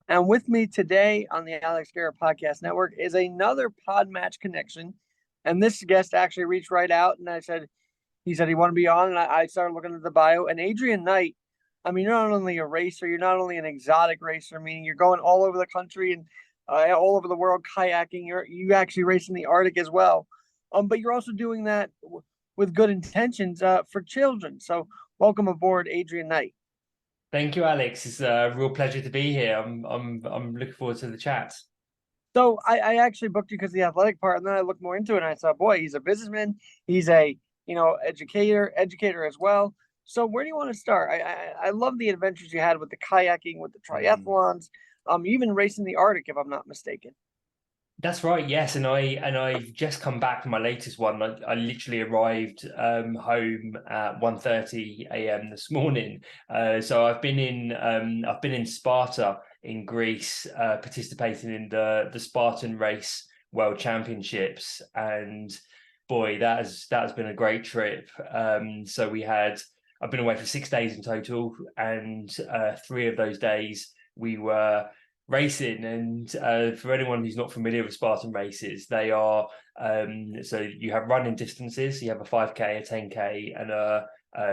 And with me today on the Alex Garrett Podcast Network is another Pod Match connection. And this guest actually reached right out and he said he wanted to be on. And I started looking at the bio. And Adrian Knight, I mean, you're not only a racer, you're not only an exotic racer, meaning you're going all over the country and all over the world kayaking. You actually race in the Arctic as well. But you're also doing that with good intentions for children. So welcome aboard, Adrian Knight. Thank you, Alex. It's a real pleasure to be here. I'm looking forward to the chat. So I actually booked you because of the athletic part, and then I looked more into it, and I saw, boy, he's a businessman. He's a educator as well. So where do you want to start? I love the adventures you had with the kayaking, with the Mm. triathlons, even racing the Arctic, if I'm not mistaken. That's right, yes, and I've just come back from my latest one. I literally arrived home at 1:30 a.m. this morning. So I've been in Sparta in Greece, participating in the Spartan Race World Championships, and boy, that has been a great trip. So I've been away for 6 days in total, and 3 of those days we were racing. And for anyone who's not familiar with Spartan races, they are so you have running distances. You have a 5K, a 10K, and a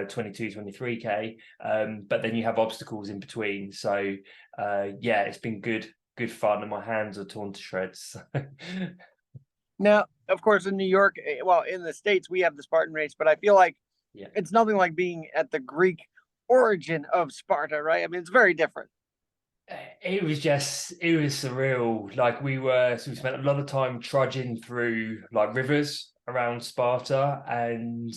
22, 23K, but then you have obstacles in between. So yeah, it's been good fun, and my hands are torn to shreds. Now, of course, in New York, well, in the States, we have the Spartan race, but I feel like Yeah. it's nothing like being at the Greek origin of Sparta, right? I mean, it's very different. It was surreal. Like so we spent a lot of time trudging through like rivers around Sparta, and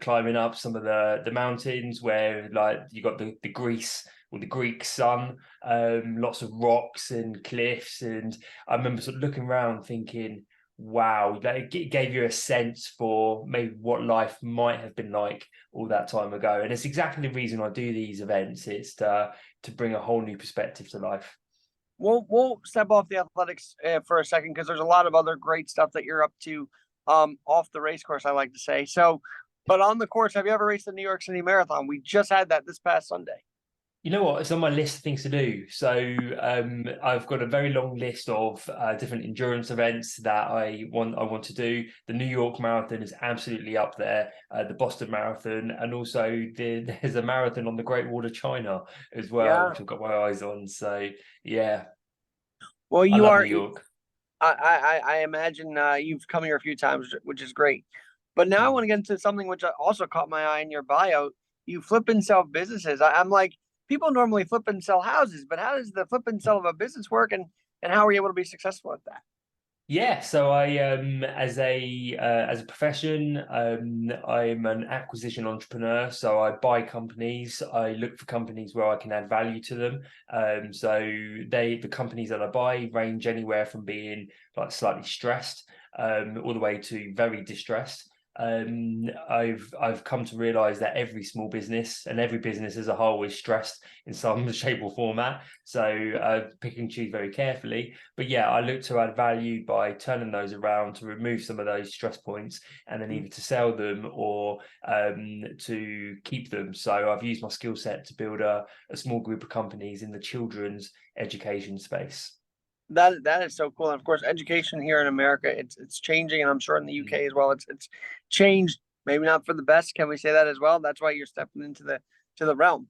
climbing up some of the mountains where like you got the Greece or the Greek sun, lots of rocks and cliffs. And I remember sort of looking around thinking, wow, that it gave you a sense for maybe what life might have been like all that time ago. And it's exactly the reason I do these events. It's to bring a whole new perspective to life. We'll step off the athletics for a second because there's a lot of other great stuff that you're up to off the race course, I like to say. So, but on the course, have you ever raced the New York City Marathon? We just had that this past Sunday. You know what? It's on my list of things to do. So I've got a very long list of different endurance events that I want to do. The New York Marathon is absolutely up there. The Boston Marathon, and also there's a marathon on the Great Wall of China as well, Yeah. which I've got my eyes on. So yeah, Well, I you love are. New York. I imagine you've come here a few times, which is great. But now I want to get into something which also caught my eye in your bio. You flip and sell businesses. I'm like, people normally flip and sell houses, but how does the flip and sell of a business work, and how are you able to be successful at that? Yeah, so I as a profession, I'm an acquisition entrepreneur. So I buy companies, I look for companies where I can add value to them. So the companies that I buy range anywhere from being like slightly stressed, all the way to very distressed. I've come to realize that every small business and every business as a whole is stressed in some shape or format. So pick and choose very carefully. But yeah, I look to add value by turning those around to remove some of those stress points, and then either to sell them or to keep them. So I've used my skill set to build a small group of companies in the children's education space. That is so cool. And of course, education here in America, it's changing, and I'm sure in the UK as well. It's changed, maybe not for the best. Can we say that as well? That's why you're stepping into the realm.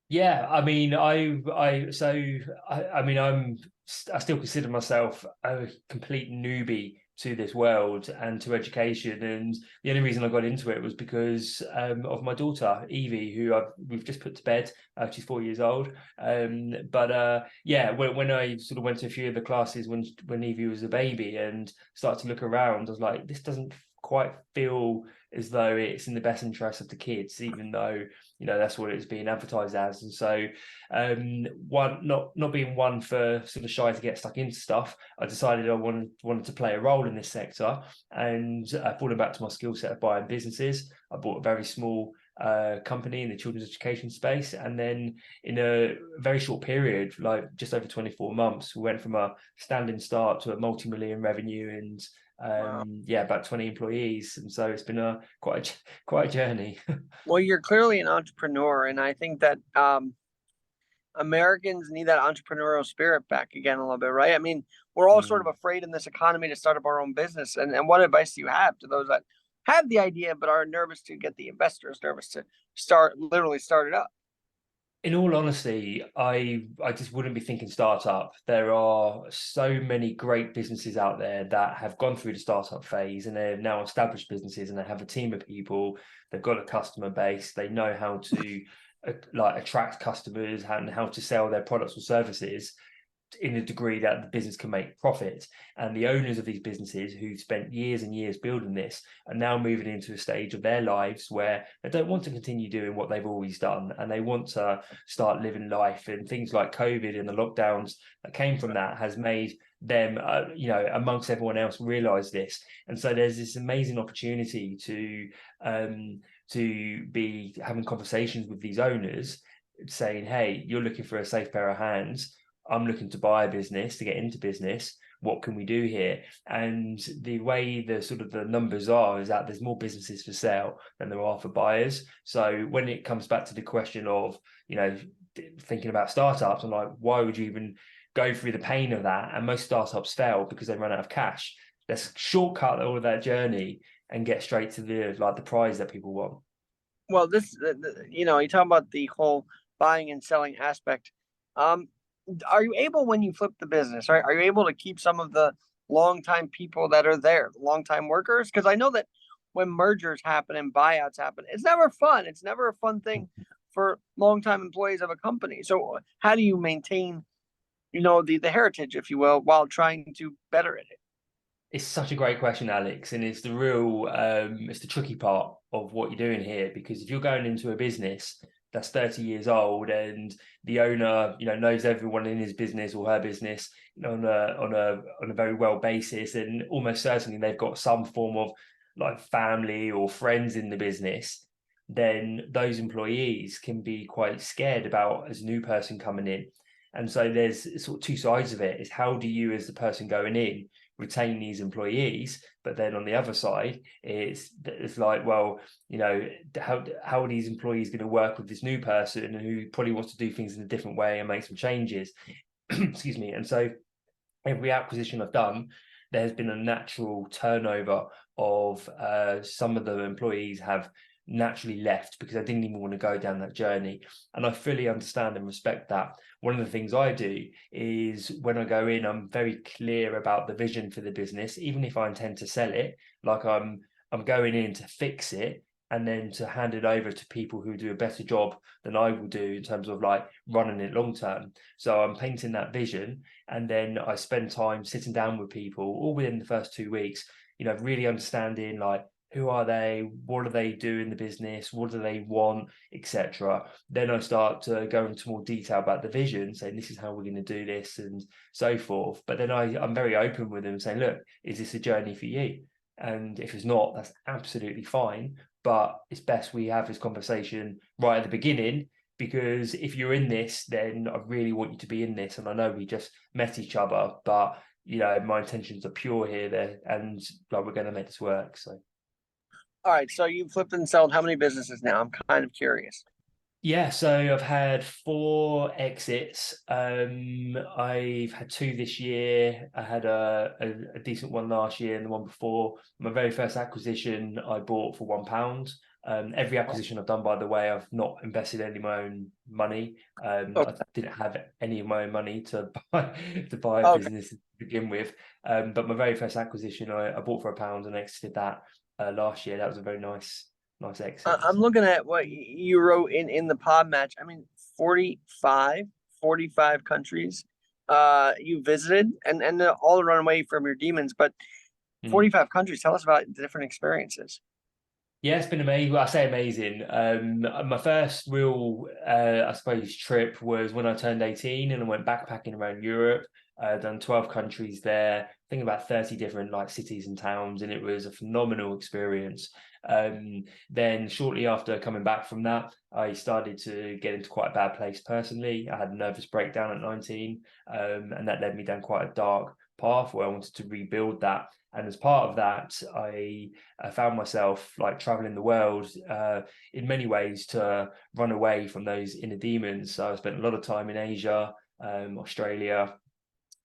Yeah, I mean, I mean, I still consider myself a complete newbie to this world and to education, and the only reason I got into it was because of my daughter Evie, who we've just put to bed. She's 4 years old. But yeah, when I sort of went to a few of the classes when Evie was a baby and started to look around, I was like, this doesn't quite feel as though it's in the best interest of the kids, even though that's what it's being advertised as. And so one not being one for sort of shy to get stuck into stuff, I decided I wanted to play a role in this sector, and falling back to my skill set of buying businesses, I bought a very small company in the children's education space, and then in a very short period, like just over 24 months, we went from a standing start to a multi-million revenue, and Wow. yeah, about 20 employees. And so it's been quite a journey. Well, you're clearly an entrepreneur, and I think that Americans need that entrepreneurial spirit back again a little bit, right? I mean, we're all sort Mm. of afraid in this economy to start up our own business. And what advice do you have to those that have the idea but are nervous to get the investors, nervous to literally start it up? In all honesty, I just wouldn't be thinking startup. There are so many great businesses out there that have gone through the startup phase and they're now established businesses and they have a team of people. They've got a customer base. They know how to like attract customers and how to sell their products or services in a degree that the business can make profit. And the owners of these businesses who spent years and years building this are now moving into a stage of their lives where they don't want to continue doing what they've always done and they want to start living life. And things like COVID and the lockdowns that came from that has made them, amongst everyone else, realize this. And so there's this amazing opportunity to be having conversations with these owners saying, hey, you're looking for a safe pair of hands. I'm looking to buy a business, to get into business. What can we do here? And the way the sort of the numbers are is that there's more businesses for sale than there are for buyers. So when it comes back to the question of, thinking about startups, I'm like, why would you even go through the pain of that? And most startups fail because they run out of cash. Let's shortcut all of that journey and get straight to the prize that people want. Well, you talk about the whole buying and selling aspect. Are you able, when you flip the business, right? Are you able to keep some of the longtime people that are there, longtime workers? Because I know that when mergers happen and buyouts happen, it's never fun. It's never a fun thing for longtime employees of a company. So how do you maintain, the heritage, if you will, while trying to better it? It's such a great question, Alex, and it's it's the tricky part of what you're doing here, because if you're going into a business that's 30 years old and the owner, knows everyone in his business or her business, on a very well basis, and almost certainly they've got some form of like family or friends in the business, then those employees can be quite scared about as a new person coming in. And so there's sort of two sides of it. Is how do you, as the person going in, retain these employees? But then on the other side, it's like, well, how are these employees going to work with this new person who probably wants to do things in a different way and make some changes? Excuse me. And so every acquisition I've done, there's been a natural turnover of some of the employees have naturally left because I didn't even want to go down that journey. And I fully understand and respect that. One of the things I do is when I go in, I'm very clear about the vision for the business, even if I intend to sell it. Like I'm going in to fix it and then to hand it over to people who do a better job than I will do in terms of like running it long term. So I'm painting that vision, and then I spend time sitting down with people all within the first 2 weeks, really understanding like, who are they? What do they do in the business? What do they want, etc. Then I start to go into more detail about the vision, saying this is how we're going to do this and so forth. But then I'm very open with them, saying, look, is this a journey for you? And if it's not, that's absolutely fine. But it's best we have this conversation right at the beginning, because if you're in this, then I really want you to be in this. And I know we just met each other, but my intentions are pure here, there, and like we're going to make this work. So. All right. So you flipped and sold how many businesses now? I'm kind of curious. Yeah, so I've had 4 exits. I've had 2 this year. I had a decent one last year, and the one before. My very first acquisition I bought for £1. Every acquisition I've done, by the way, I've not invested any of my own money. Okay. I didn't have any of my own money to buy a Okay. business to begin with. But my very first acquisition I bought for £1 and exited that last year. That was a very nice exit. I'm looking at what you wrote in the pod match. I mean, 45 countries you visited, and they're all run away from your demons, but 45 countries. Tell us about the different experiences. Yeah, it's been amazing. Well, I say amazing. My first real, I suppose, trip was when I turned 18 and I went backpacking around Europe. Done 12 countries there. I think about 30 different like cities and towns, and it was a phenomenal experience. Then shortly after coming back from that, I started to get into quite a bad place personally. I had a nervous breakdown at 19, and that led me down quite a dark path where I wanted to rebuild that. And as part of that, I found myself like traveling the world in many ways to run away from those inner demons. So I spent a lot of time in Asia, Australia,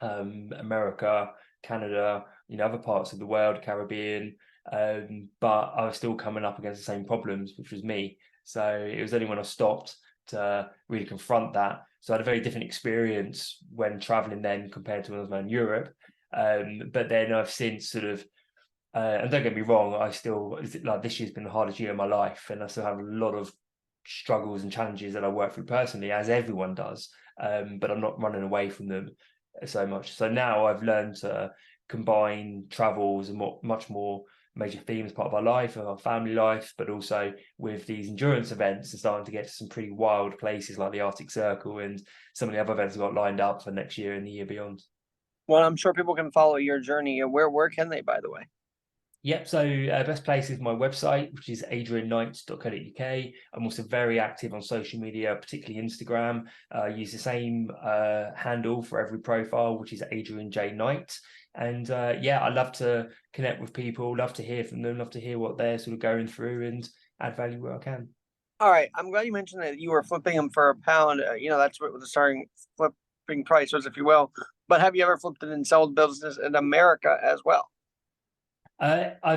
America, Canada, other parts of the world, Caribbean. But I was still coming up against the same problems, which was me. So it was only when I stopped to really confront that. So I had a very different experience when traveling then compared to when I was in Europe. But then I've since sort of, and don't get me wrong, I still, like, this year's been the hardest year of my life, and I still have a lot of struggles and challenges that I work through personally, as everyone does. But I'm not running away from them so much. So now I've learned to combine travels and much more major themes, part of our life, of our family life, but also with these endurance events and starting to get to some pretty wild places like the Arctic Circle and some of the other events I've got lined up for next year and the year beyond. Well, I'm sure people can follow your journey. Where can they, by the way? Yep, so best place is my website, which is adrianknight.co.uk. I'm also very active on social media, particularly Instagram. I use the same handle for every profile, which is Adrian J. Knight. And I love to connect with people, love to hear from them, love to hear what they're sort of going through and add value where I can. All right, I'm glad you mentioned that you were flipping them for a pound. That's what the starting flipping price was, if you will. But have you ever flipped it and sold business in America as well?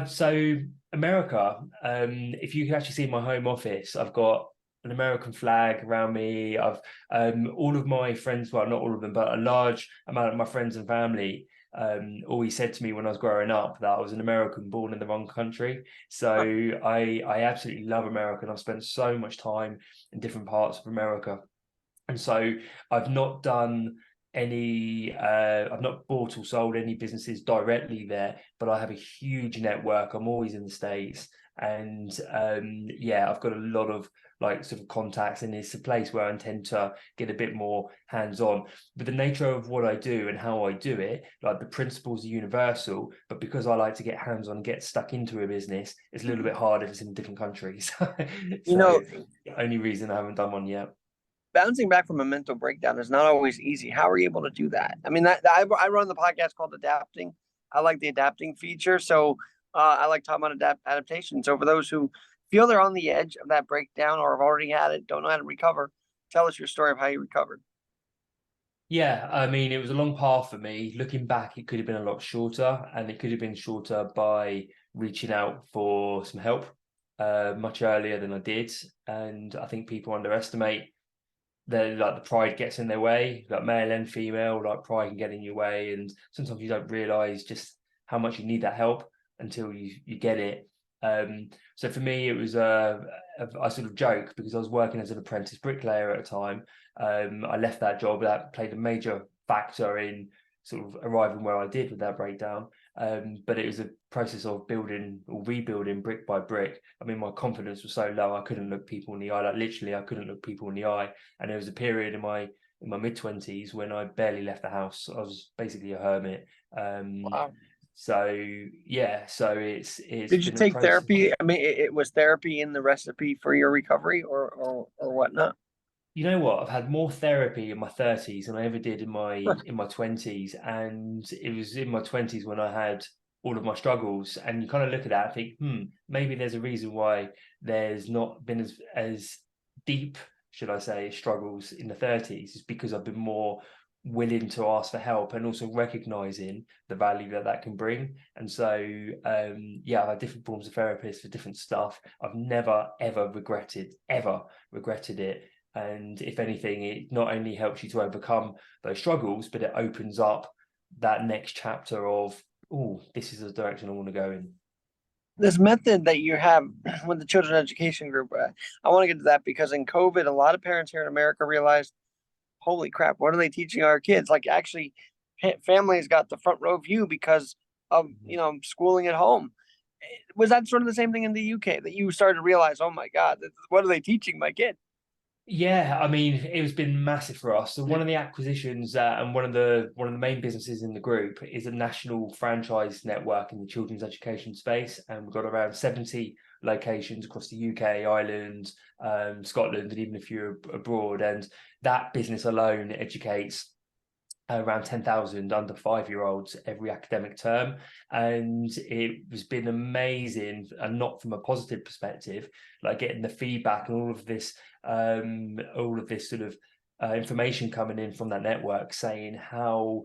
So America, if you can actually see my home office, I've got an American flag around me. I've all of my friends, well, not all of them, but a large amount of my friends and family always said to me when I was growing up that I was an American born in the wrong country. So I absolutely love America, and I've spent so much time in different parts of America. And so I've not done I've not bought or sold any businesses directly there, but I have a huge network. I'm always in the States, and I've got a lot of like sort of contacts, and it's a place where I intend to get a bit more hands-on. But the nature of what I do and how I do it, like the principles are universal, but because I like to get hands-on and get stuck into a business, it's a little bit hard if it's in different countries. So the only reason I haven't done one yet. Bouncing back from a mental breakdown is not always easy. How are you able to do that? I mean, I run the podcast called Adapting. I like the adapting feature, so I like talking about adaptation. So for those who feel they're on the edge of that breakdown or have already had it, don't know how to recover, tell us your story of how you recovered. Yeah, I mean, it was a long path for me. Looking back, it could have been a lot shorter, and it could have been shorter by reaching out for some help much earlier than I did. And I think people underestimate the pride gets in their way, like male and female, like pride can get in your way, and sometimes you don't realize just how much you need that help until you get it. So for me, it was I sort of joke because I was working as an apprentice bricklayer at a time. I left that job. That played a major factor in sort of arriving where I did with that breakdown. But it was a process of building or rebuilding brick by brick. I mean, my confidence was so low, I couldn't look people in the eye. Like literally, I couldn't look people in the eye. And there was a period in my mid-20s when I barely left the house. I was basically a hermit. Wow. So it's Did you been a take process. therapy? I mean, it was therapy in the recipe for your recovery, or whatnot. You know what? I've had more therapy in my 30s than I ever did in my 20s, and it was in my 20s when I had all of my struggles. And you kind of look at that and think, maybe there's a reason why there's not been as deep, should I say, struggles in the 30s. It's because I've been more willing to ask for help and also recognizing the value that can bring. And so I've had different forms of therapists for different stuff. I've never ever regretted it. And if anything, it not only helps you to overcome those struggles, but it opens up that next chapter of, oh, this is the direction I want to go in. This method that you have with the children's education group, I want to get to that because in COVID, a lot of parents here in America realized, holy crap, what are they teaching our kids? Like actually, families got the front row view because of schooling at home. Was that sort of the same thing in the UK that you started to realize, oh my God, what are they teaching my kid? Yeah, I mean, it's been massive for us. So one of the acquisitions and one of the main businesses in the group is a national franchise network in the children's education space, and we've got around 70 locations across the UK, Ireland, Scotland, and even if you're abroad. And that business alone educates around 10,000 under 5-year-olds every academic term, and it has been amazing, and not from a positive perspective, like getting the feedback and all of this sort of information coming in from that network, saying how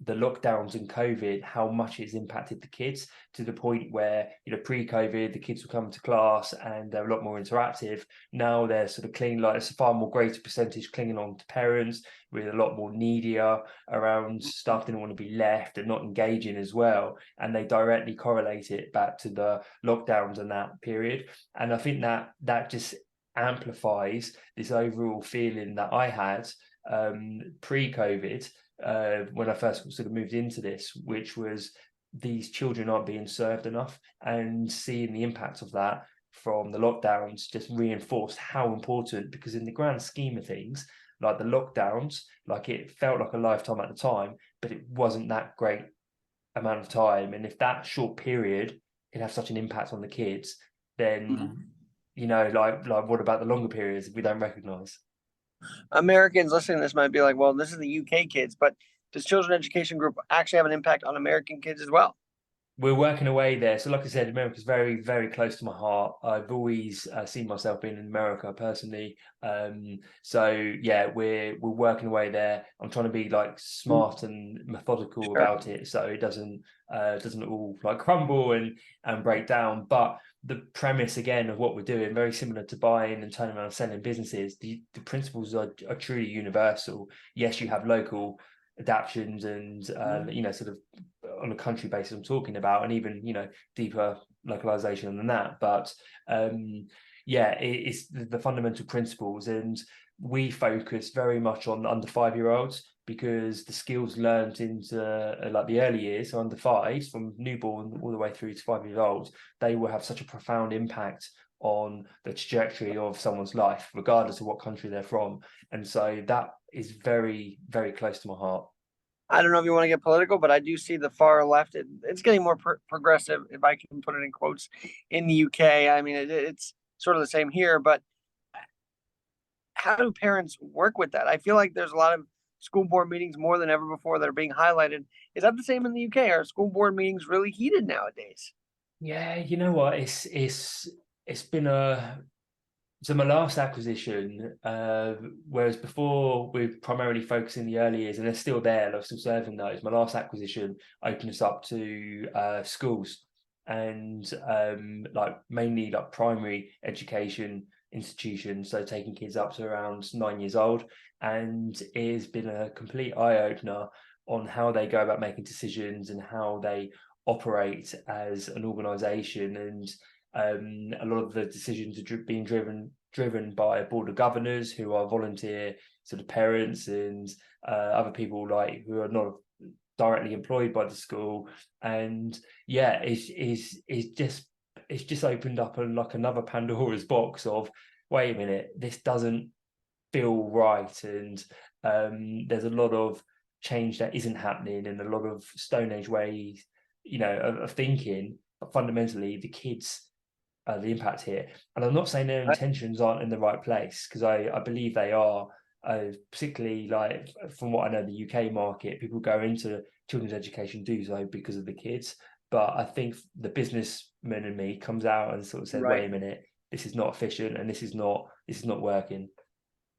the lockdowns and COVID, how much it's impacted the kids, to the point where, pre-COVID, the kids will come to class and they're a lot more interactive. Now they're sort of clinging, like, it's a far more greater percentage clinging on to parents, with a lot more needier around stuff, didn't want to be left and not engaging as well. And they directly correlate it back to the lockdowns and that period. And I think that just amplifies this overall feeling that I had pre-COVID, when I first sort of moved into this, which was these children aren't being served enough, and seeing the impact of that from the lockdowns just reinforced how important, because in the grand scheme of things, like the lockdowns, like it felt like a lifetime at the time, but it wasn't that great amount of time. And if that short period can have such an impact on the kids, then like what about the longer periods we don't recognize? Americans listening to this might be like, well, this is the UK kids, but does Children Education Group actually have an impact on American kids as well? We're working away there. So like I said, America's very, very close to my heart. I've always seen myself being in America personally. So yeah, we're working away there. I'm trying to be like smart and methodical about it, so it doesn't all like crumble and break down. But the premise again of what we're doing, very similar to buying and turning around and selling businesses, the principles are truly universal. Yes, you have local adaptions and sort of on a country basis I'm talking about, and even deeper localization than that, but it's the fundamental principles. And we focus very much on under 5-year-olds, because the skills learned into like the early years, so under 5s, from newborn all the way through to 5 years old, they will have such a profound impact on the trajectory of someone's life, regardless of what country they're from. And so that is very, very close to my heart. I don't know if you want to get political, but I do see the far left. It's getting more progressive, if I can put it in quotes, in the UK. I mean, it's sort of the same here, but how do parents work with that? I feel like there's a lot of school board meetings more than ever before that are being highlighted. Is that the same in the UK? Are school board meetings really heated nowadays? Yeah, you know what? It's been so my last acquisition, whereas before we're primarily focusing the early years, and they're still there, they're still serving those. My last acquisition opened us up to schools, and like mainly like primary education institutions, so taking kids up to around 9 years old. And it has been a complete eye-opener on how they go about making decisions and how they operate as an organization. And a lot of the decisions are being driven by a board of governors who are volunteer sort of parents, and other people like who are not directly employed by the school. And yeah, it's just opened up like another Pandora's box of, wait a minute, this doesn't feel right. And there's a lot of change that isn't happening, and a lot of Stone Age ways of thinking. But fundamentally, the kids the impact here. And I'm not saying their intentions aren't in the right place, because I believe they are, particularly like from what I know, the UK market, people go into children's education do so because of the kids. But I think the businessman in me comes out and sort of says, wait a minute, this is not efficient, and this is not working.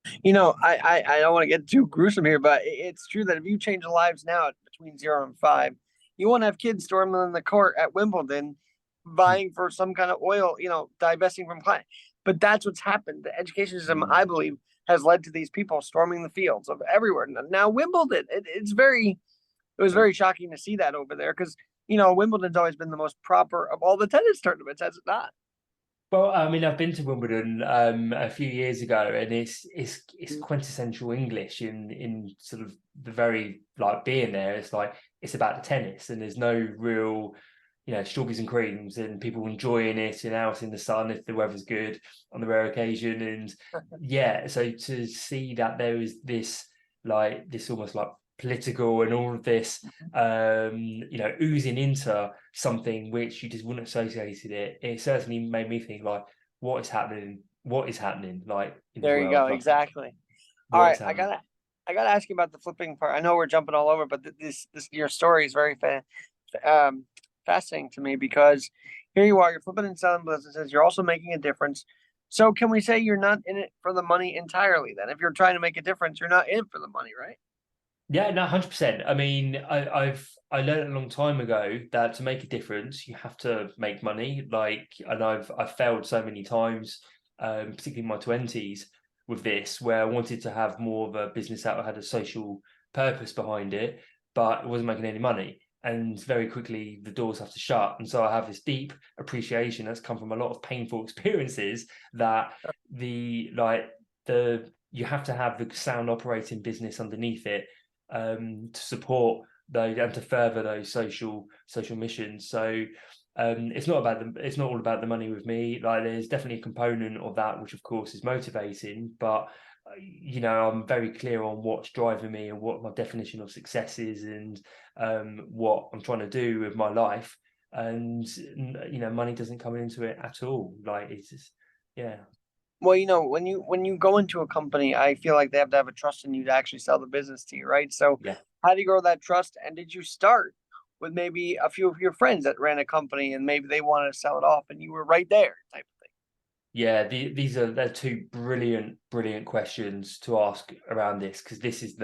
I don't want to get too gruesome here, but it's true that if you change lives now between 0 and 5, you won't have kids storming in the court at Wimbledon vying for some kind of oil, divesting from climate. But that's what's happened. The education system, I believe, has led to these people storming the fields of everywhere. Now Wimbledon, it was very shocking to see that over there, because Wimbledon's always been the most proper of all the tennis tournaments, has it not? Well, I mean, I've been to Wimbledon a few years ago, and it's quintessential English in sort of the very, like, being there. It's like it's about the tennis, and there's no real strawberries and creams, and people enjoying it and out in the sun if the weather's good on the rare occasion. And yeah, so to see that there is this almost like political and all of this oozing into something which you just wouldn't associate it certainly made me think, like, what is happening like in there you world? go, like, exactly. All right, I got to ask you about the flipping part. I know we're jumping all over, but this your story is very um, fascinating to me, because here you are, you're flipping and selling businesses. You're also making a difference. So can we say you're not in it for the money entirely then? If you're trying to make a difference, you're not in it for the money, right? Yeah, no, 100%. I mean, I learned a long time ago that to make a difference, you have to make money. Like, and I've failed so many times, particularly in my 20s, with this, where I wanted to have more of a business that had a social purpose behind it, but it wasn't making any money. And very quickly, the doors have to shut. And so I have this deep appreciation that's come from a lot of painful experiences, that the you have to have the sound operating business underneath it, to support those and to further those social missions. So it's not all about the money with me. Like, there's definitely a component of that which of course is motivating, but I'm very clear on what's driving me and what my definition of success is, and what I'm trying to do with my life. And money doesn't come into it at all. Like, it's just, yeah. Well, when you go into a company, I feel like they have to have a trust in you to actually sell the business to you, right? So Yeah. how do you grow that trust? And did you start with maybe a few of your friends that ran a company and maybe they wanted to sell it off and you were right there type of thing? Yeah, they're two brilliant questions to ask around this, because this is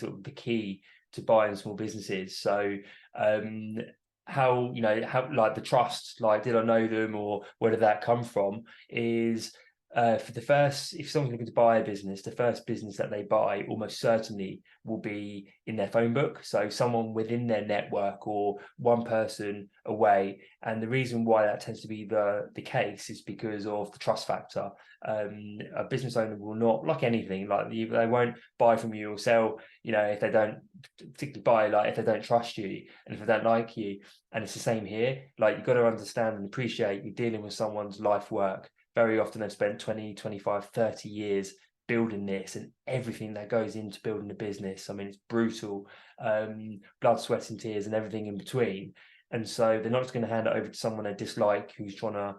sort of the key to buying small businesses. So, um, how like the trust, like, did I know them, or where did that come from? Is for the first, if someone's looking to buy a business, the first business that they buy almost certainly will be in their phone book. So someone within their network, or one person away. And the reason why that tends to be the case is because of the trust factor. A business owner will not, like anything, like, they won't buy from you or sell, if they don't particularly buy, like, if they don't trust you and if they don't like you. And it's the same here. Like, you've got to understand and appreciate you're dealing with someone's life work. Very often they've spent 20, 25, 30 years building this, and everything that goes into building a business. I mean, it's brutal, blood, sweat and tears and everything in between. And so they're not just going to hand it over to someone they dislike, who's trying to,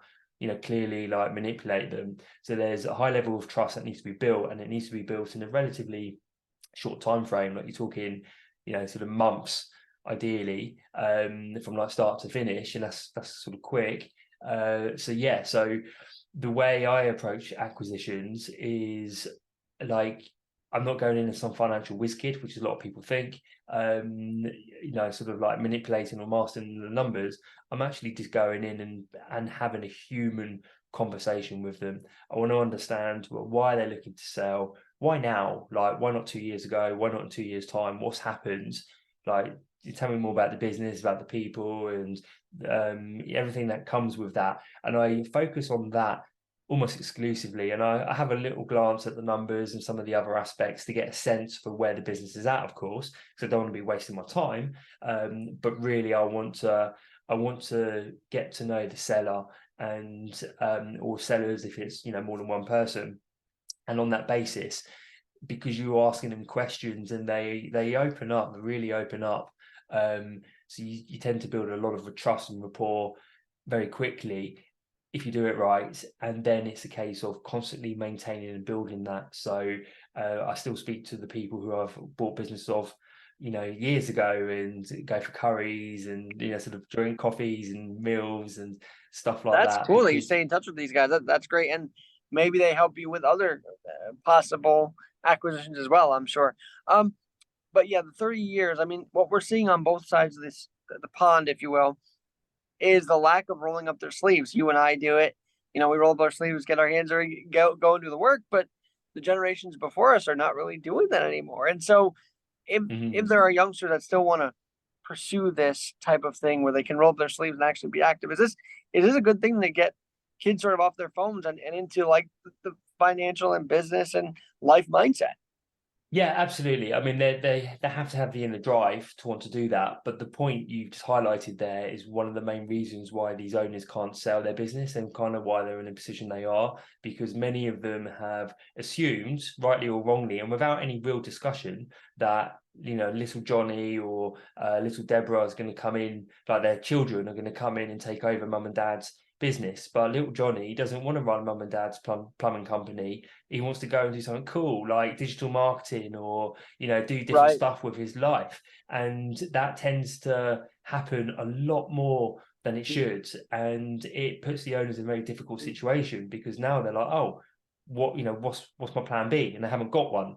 clearly, like, manipulate them. So there's a high level of trust that needs to be built, and it needs to be built in a relatively short time frame. Like, you're talking, sort of months, ideally, from like start to finish, and that's sort of quick. So the way I approach acquisitions is, like, I'm not going in as some financial whiz kid, which is a lot of people think, sort of like manipulating or mastering the numbers. I'm actually just going in and having a human conversation with them. I want to understand why they're looking to sell, why now, like, why not 2 years ago, why not in 2 years' time, what's happened, like, you tell me more about the business, about the people, and everything that comes with that. And I focus on that almost exclusively. And I have a little glance at the numbers and some of the other aspects to get a sense for where the business is at, of course, because I don't want to be wasting my time. But really, I want to get to know the seller, and or sellers, if it's more than one person. And on that basis, because you're asking them questions and they open up, they really open up. So you tend to build a lot of trust and rapport very quickly if you do it right. And then it's a case of constantly maintaining and building that. So I still speak to the people who I've bought business of, years ago, and go for curries and, sort of drink coffees and meals and stuff like That's that, cool that you because stay in touch with these guys. That's great. And maybe they help you with other possible acquisitions as well, I'm sure. But yeah, the 30 years, I mean, what we're seeing on both sides of the pond, if you will, is the lack of rolling up their sleeves. You and I do it. We roll up our sleeves, get our hands dirty, go and do the work, but the generations before us are not really doing that anymore. And so if Mhm. there are youngsters that still want to pursue this type of thing where they can roll up their sleeves and actually be active, is this a good thing to get kids sort of off their phones and into like the financial and business and life mindset? Yeah, absolutely. I mean, they have to have the inner drive to want to do that. But the point you just highlighted there is one of the main reasons why these owners can't sell their business, and kind of why they're in the position they are, because many of them have assumed, rightly or wrongly, and without any real discussion, that little Johnny or little Deborah is going to come in, like their children are going to come in and take over mum and dad's business. But little Johnny doesn't want to run mum and dad's plumbing company. He wants to go and do something cool like digital marketing, or do different stuff with his life. And that tends to happen a lot more than it should, and it puts the owners in a very difficult situation, because now they're like, oh, what's my plan B, and they haven't got one.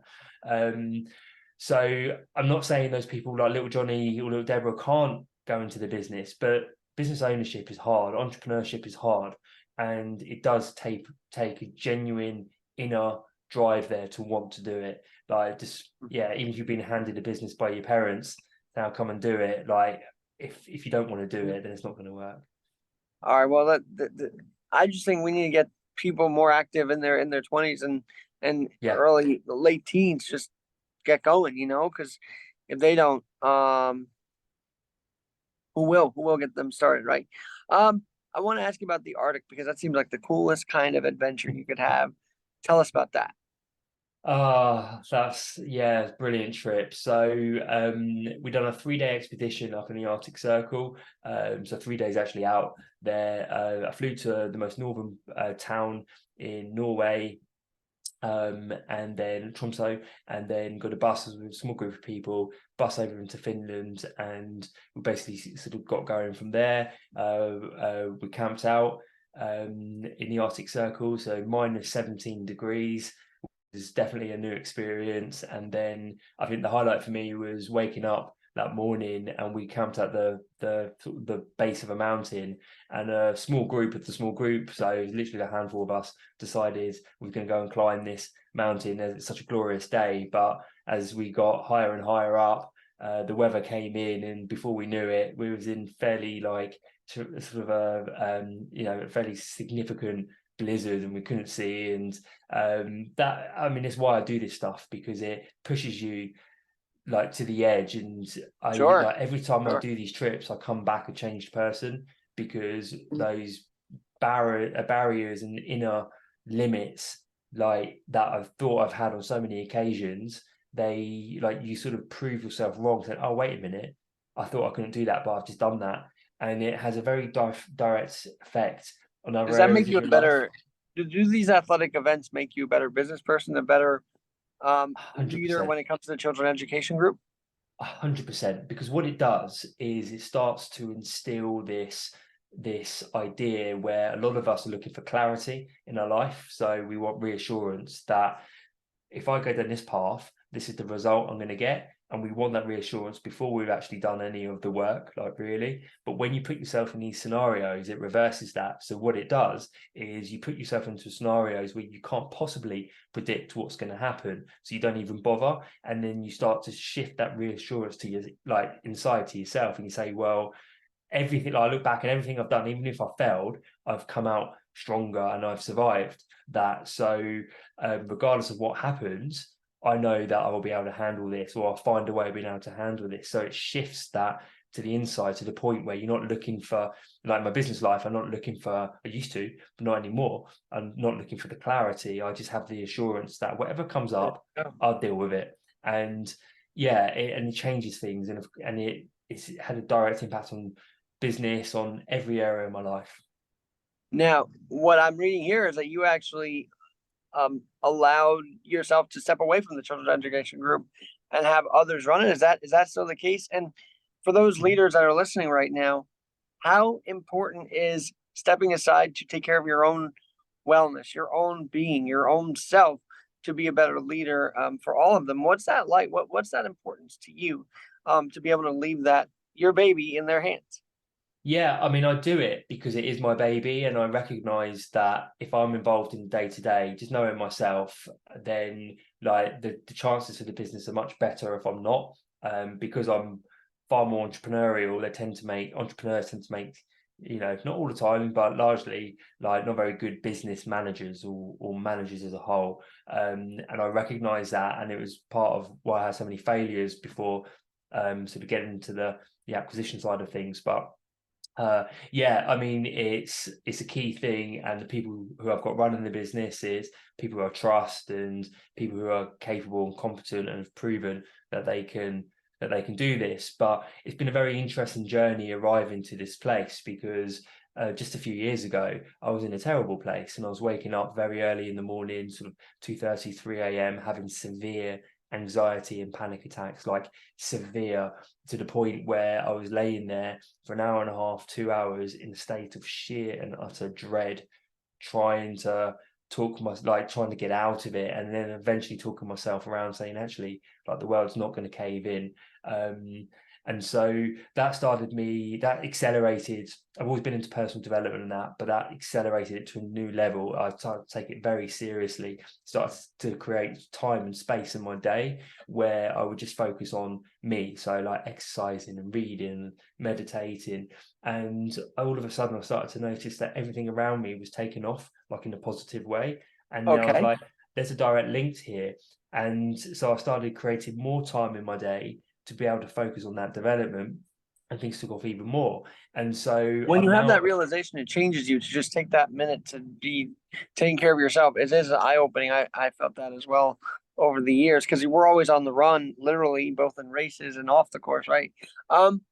So I'm not saying those people like little Johnny or little Deborah can't go into the business, but business ownership is hard, entrepreneurship is hard, and it does take a genuine inner drive there to want to do it. Like, just even if you've been handed a business by your parents, now come and do it. Like, if you don't want to do it, then it's not going to work. All right. Well, I just think we need to get people more active in their 20s and early late teens. Just get going, because if they don't, who will get them started, right? I want to ask you about the Arctic, because that seems like the coolest kind of adventure you could have. Tell us about that. That's brilliant trip. So we done a 3-day expedition up in the Arctic Circle. So 3 days actually out there. I flew to the most northern town in Norway, and then Tromsø, and then got a bus with a small group of people, bus over into Finland, and we basically sort of got going from there. We camped out in the Arctic Circle, so -17 degrees. Is definitely a new experience. And then I think the highlight for me was waking up that morning, and we camped at the base of a mountain, and a small group, so literally a handful of us, decided we were going to go and climb this mountain. It's such a glorious day, but as we got higher and higher up, the weather came in, and before we knew it, we was in fairly sort of a fairly significant blizzard, and we couldn't see. And it's why I do this stuff, because it pushes you like to the edge. And every time I do these trips, I come back a changed person, because those barriers and inner limits like that I've thought I've had on so many occasions, they you sort of prove yourself wrong, saying, oh, wait a minute, I thought I couldn't do that, but I've just done that. And it has a very direct effect on other Does that areas make you a better do these athletic events make you a better business person, a better leader when it comes to the children education group? 100%, because what it does is it starts to instill this idea where a lot of us are looking for clarity in our life. So we want reassurance that if I go down this path, this is the result I'm going to get. And we want that reassurance before we've actually done any of the work, really. But when you put yourself in these scenarios, it reverses that. So what it does is you put yourself into scenarios where you can't possibly predict what's going to happen, so you don't even bother. And then you start to shift that reassurance to your inside to yourself, and you say, well, everything, I look back at everything I've done, even if I failed, I've come out stronger and I've survived that. So regardless of what happens, I know that I will be able to handle this, or I'll find a way of being able to handle this. So it shifts that to the inside, to the point where you're not looking for, like my business life, I used to, but not anymore. I'm not looking for the clarity. I just have the assurance that whatever comes up, I'll deal with it. And it changes things. And it's had a direct impact on business, on every area of my life. Now, what I'm reading here is that you actually allowed yourself to step away from the children's education group and have others run it. Is that still the case? And for those leaders that are listening right now, how important is stepping aside to take care of your own wellness, your own being, your own self, to be a better leader for all of them? What's that like? What's that importance to you to be able to leave your baby in their hands? Yeah, I do it because it is my baby, and I recognize that if I'm involved in the day-to-day, just knowing myself, then the chances for the business are much better if I'm not, because I'm far more entrepreneurial. Entrepreneurs tend to make, not all the time, but largely not very good business managers or managers as a whole. And I recognize that, and it was part of why I had so many failures before sort of getting into the acquisition side of things. But it's a key thing, and the people who I've got running the business is people who I trust, and people who are capable and competent, and have proven that they can do this. But it's been a very interesting journey arriving to this place, because just a few years ago, I was in a terrible place, and I was waking up very early in the morning, sort of 2:30, 3 a.m., having severe anxiety and panic attacks, like severe, to the point where I was laying there for an hour and a half, 2 hours in a state of sheer and utter dread, trying to trying to get out of it, and then eventually talking myself around, saying, actually, like, the world's not going to cave in. And so that accelerated. I've always been into personal development and that, but that accelerated it to a new level. I started to take it very seriously, started to create time and space in my day where I would just focus on me. So like exercising and reading and meditating. And all of a sudden I started to notice that everything around me was taking off, like in a positive way. And I was Okay. like, there's a direct link here. And so I started creating more time in my day to be able to focus on that development, and things took off even more. And so When you I'm have now, that realization, it changes you to just take that minute to be taking care of yourself. It is eye-opening. I felt that as well over the years, because we're always on the run, literally, both in races and off the course, right? Um,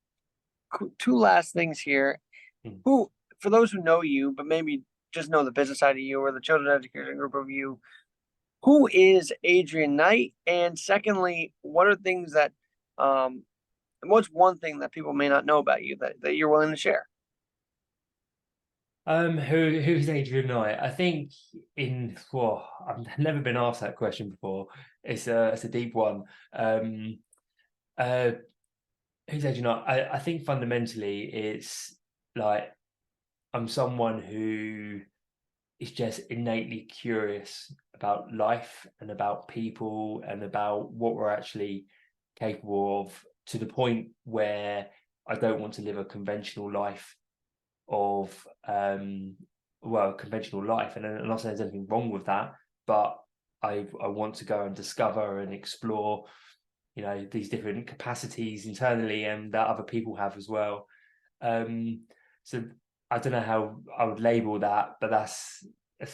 two last things here. Hmm. Who, for those who know you, but maybe just know the business side of you or the children's education group of you, who is Adrian Knight? And secondly, what are things that what's one thing that people may not know about you that you're willing to share? Who's Adrian Knight? I think I've never been asked that question before. It's a deep one. Uh, who's Adrian Knight? I think fundamentally it's like, I'm someone who is just innately curious about life and about people and about what we're actually capable of, to the point where I don't want to live a conventional life of conventional life. And I'm not saying there's anything wrong with that, but I want to go and discover and explore, these different capacities internally and that other people have as well. So I don't know how I would label that, but that's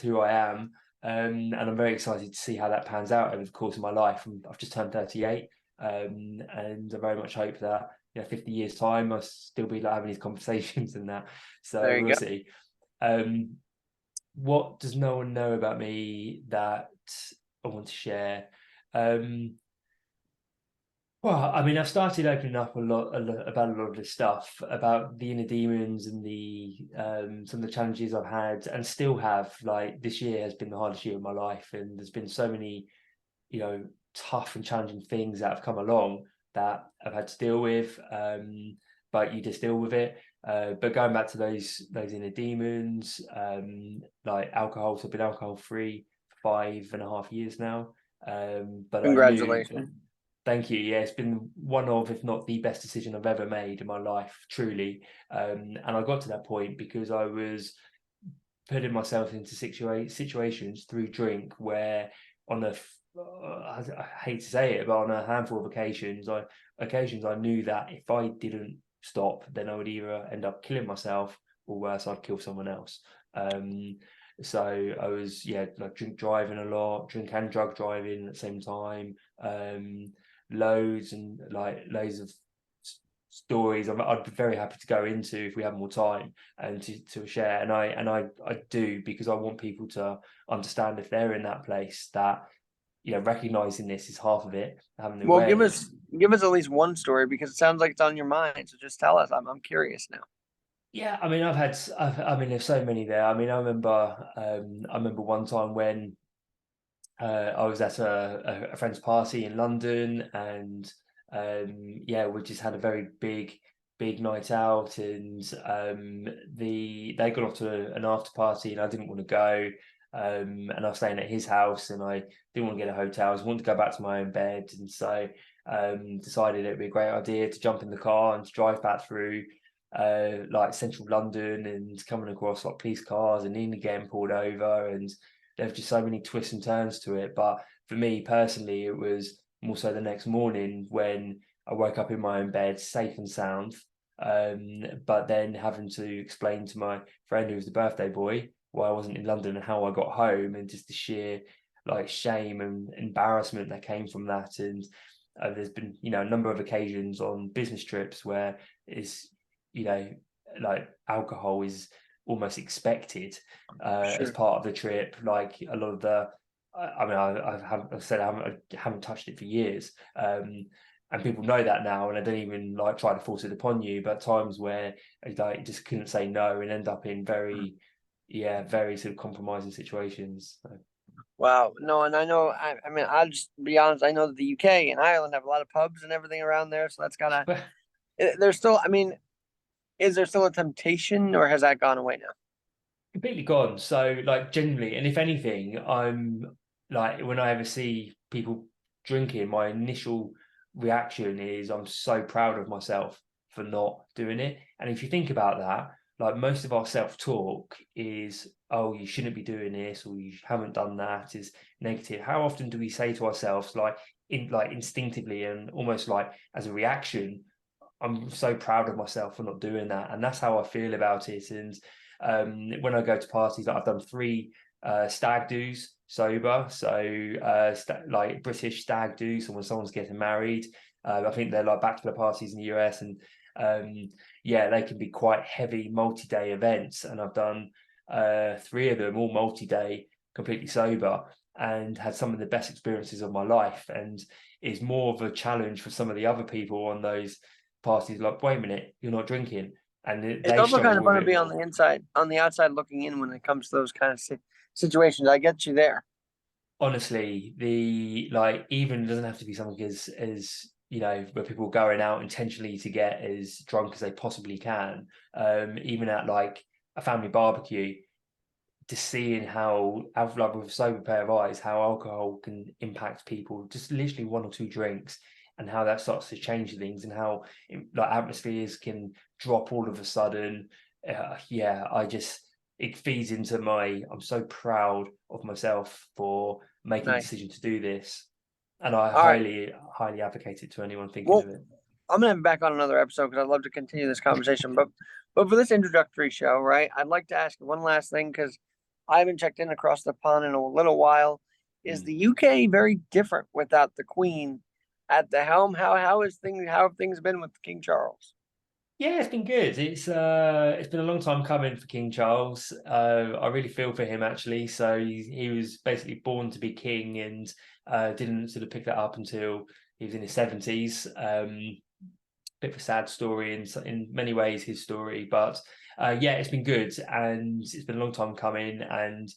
who I am. And I'm very excited to see how that pans out over the course of my life. I've just turned 38, and I very much hope that 50 years time I'll still be like having these conversations and that. So There you we'll go. see. What does no one know about me that I want to share? Well, I mean, I've started opening up a lot about a lot of this stuff, about the inner demons and the some of the challenges I've had and still have. Like, this year has been the hardest year of my life, and there's been so many, tough and challenging things that have come along that I've had to deal with. But you just deal with it. But going back to those inner demons, like alcohol, so I've been alcohol free for 5.5 years now. But I knew. Congratulations. Thank you. Yeah, it's been one of, if not the best decision I've ever made in my life, truly. And I got to that point because I was putting myself into situations through drink where, I hate to say it, but on a handful of occasions, I knew that if I didn't stop, then I would either end up killing myself, or worse, I'd kill someone else. So I was, like, drink driving a lot, drink and drug driving at the same time. Loads of stories I'd be very happy to go into if we have more time and to share. And I do, because I want people to understand, if they're in that place, that recognizing this is half of it, having the Well, awareness. give us at least one story, because it sounds like it's on your mind. So just tell us. I'm curious now. Yeah, I mean, I mean, there's so many there. I mean, I remember one time when I was at a friend's party in London, and we just had a very big night out, and they got off to an after party, and I didn't want to go, and I was staying at his house, and I didn't want to get a hotel. I just wanted to go back to my own bed, and so decided it'd be a great idea to jump in the car and to drive back through like central London, and coming across like police cars and nearly getting pulled over, and there were just so many twists and turns to it. But for me personally, it was more so the next morning when I woke up in my own bed, safe and sound. But then having to explain to my friend who was the birthday boy why I wasn't in London and how I got home, and just the sheer like shame and embarrassment that came from that. And there's been a number of occasions on business trips where it's like alcohol is almost expected as Sure. part of the trip. Like a lot of the, I mean, I haven't touched it for years, and people know that now, and I don't even like try to force it upon you. But times where like you just couldn't say no and end up in very, very sort of compromising situations. So. Wow. No, and I know, I mean, I'll just be honest. I know that the UK and Ireland have a lot of pubs and everything around there. So that's kind of, there's still, I mean, is there still a temptation or has that gone away now? Completely gone. So like generally, and if anything, I'm like when I ever see people drinking, my initial reaction is I'm so proud of myself for not doing it. And if you think about that, like most of our self-talk is, oh, you shouldn't be doing this, or you haven't done that, is negative. How often do we say to ourselves, like instinctively and almost like as a reaction, I'm so proud of myself for not doing that, and that's how I feel about it. And when I go to parties, like I've done 3 stag do's sober, so like British stag do's, so when someone's getting married, I think they're like bachelor parties in the US, and they can be quite heavy multi-day events, and I've done 3 of them, all multi-day, completely sober, and had some of the best experiences of my life. And is more of a challenge for some of the other people on those parties, like, wait a minute, you're not drinking, and It's they also kind struggle of with fun to it be on more. the inside, on the outside looking in when it comes to those kind of situations. I get you there. Honestly, the like even doesn't have to be something as where people are going out intentionally to get as drunk as they possibly can. Even at like a family barbecue, just seeing how, like with a sober pair of eyes, how alcohol can impact people, just literally 1 or 2 drinks, and how that starts to change things, and how like atmospheres can drop all of a sudden. I just, it feeds into my, I'm so proud of myself for making the Nice. decision to do this, and I All right. highly advocate it to anyone thinking Well, of it. I'm gonna have you back on another episode because I'd love to continue this conversation. But for this introductory show, right, I'd like to ask you one last thing because I haven't checked in across the pond in a little while. Is Mm. the UK very different without the Queen at the helm? How have things been with King Charles? Yeah, it's been good. It's been a long time coming for King Charles. I really feel for him actually. So he was basically born to be king, and didn't sort of pick that up until he was in his 70s. Bit of a sad story in many ways, his story, but it's been good, and it's been a long time coming. And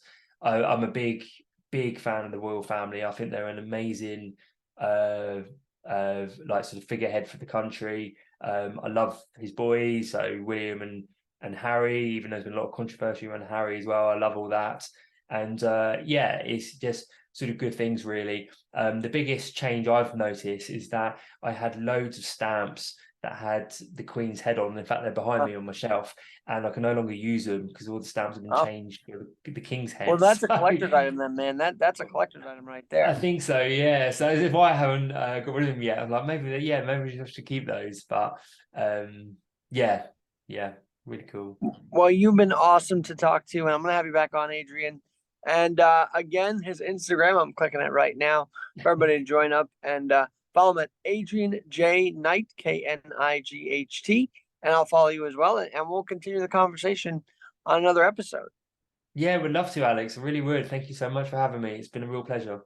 I'm a big fan of the royal family. I think they're an amazing like sort of figurehead for the country. I love his boys, so William and Harry, even though there's been a lot of controversy around Harry as well. I love all that. And it's just sort of good things, really. The biggest change I've noticed is that I had loads of stamps that had the Queen's head on. In fact, they're behind Uh, me on my shelf, and I can no longer use them because all the stamps have been oh, changed for the King's well, head. that's So a collector's item then, man. That's a collector's item right I there. think so, yeah. So if I haven't got rid of them yet, I'm like, maybe we should keep those. But um, yeah, yeah, really cool. Well, you've been awesome to talk to, and I'm gonna have you back on, Adrian. And again, his Instagram, I'm clicking it right now for everybody to join up and follow him at Adrian J Knight, Knight, and I'll follow you as well, and we'll continue the conversation on another episode. Yeah, would love to, Alex. I really would. Thank you so much for having me. It's been a real pleasure.